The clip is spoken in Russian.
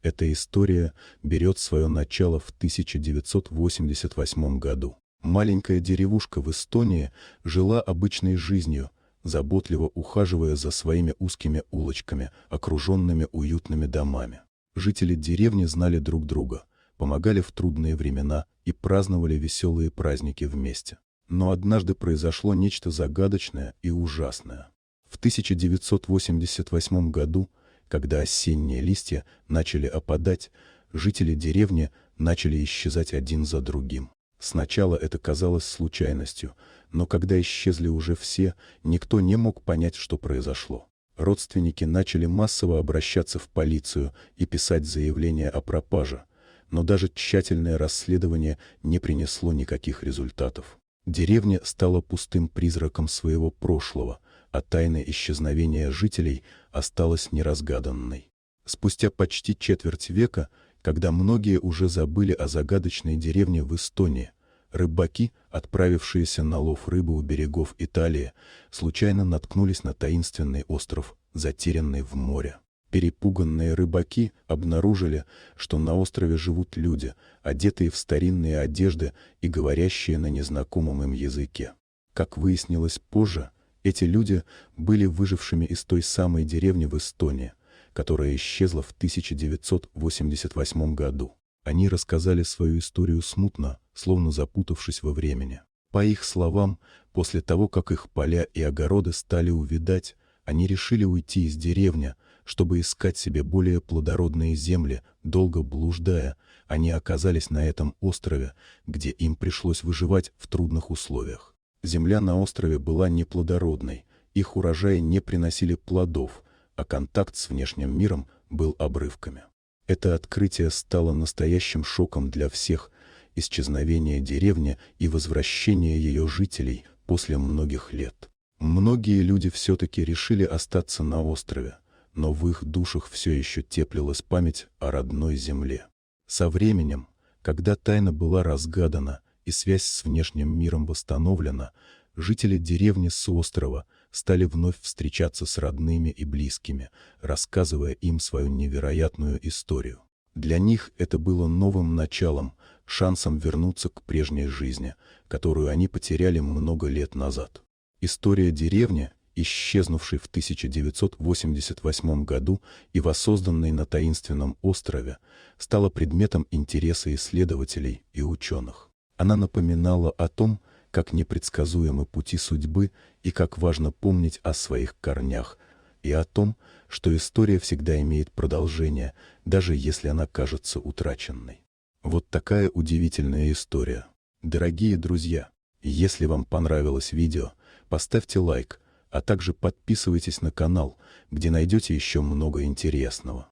Эта история берет свое начало в 1988 году. Маленькая деревушка в Эстонии жила обычной жизнью, заботливо ухаживая за своими узкими улочками, окруженными уютными домами. Жители деревни знали друг друга, помогали в трудные времена и праздновали веселые праздники вместе. Но однажды произошло нечто загадочное и ужасное. В 1988 году, когда осенние листья начали опадать, жители деревни начали исчезать один за другим. Сначала это казалось случайностью, но когда исчезли уже все, никто не мог понять, что произошло. Родственники начали массово обращаться в полицию и писать заявления о пропаже, но даже тщательное расследование не принесло никаких результатов. Деревня стала пустым призраком своего прошлого, а тайна исчезновения жителей осталась неразгаданной. Спустя почти четверть века, когда многие уже забыли о загадочной деревне в Эстонии, рыбаки, отправившиеся на лов рыбы у берегов Италии, случайно наткнулись на таинственный остров, затерянный в море. Перепуганные рыбаки обнаружили, что на острове живут люди, одетые в старинные одежды и говорящие на незнакомом им языке. Как выяснилось позже, эти люди были выжившими из той самой деревни в Эстонии, которая исчезла в 1988 году. Они рассказали свою историю смутно, словно запутавшись во времени. По их словам, после того, как их поля и огороды стали увядать, они решили уйти из деревни, чтобы искать себе более плодородные земли. Долго блуждая, они оказались на этом острове, где им пришлось выживать в трудных условиях. Земля на острове была неплодородной, их урожаи не приносили плодов, а контакт с внешним миром был обрывками. Это открытие стало настоящим шоком для всех. Исчезновение деревни и возвращение ее жителей после многих лет. Многие люди все-таки решили остаться на острове, но в их душах все еще теплилась память о родной земле. Со временем, когда тайна была разгадана и связь с внешним миром восстановлена, жители деревни с острова стали вновь встречаться с родными и близкими, рассказывая им свою невероятную историю. Для них это было новым началом, шансом вернуться к прежней жизни, которую они потеряли много лет назад. История деревни, исчезнувшей в 1988 году и воссозданной на таинственном острове, стала предметом интереса исследователей и ученых. Она напоминала о том, как непредсказуемы пути судьбы и как важно помнить о своих корнях, и о том, что история всегда имеет продолжение, даже если она кажется утраченной. Вот такая удивительная история. Дорогие друзья, если вам понравилось видео, поставьте лайк, а также подписывайтесь на канал, где найдете еще много интересного.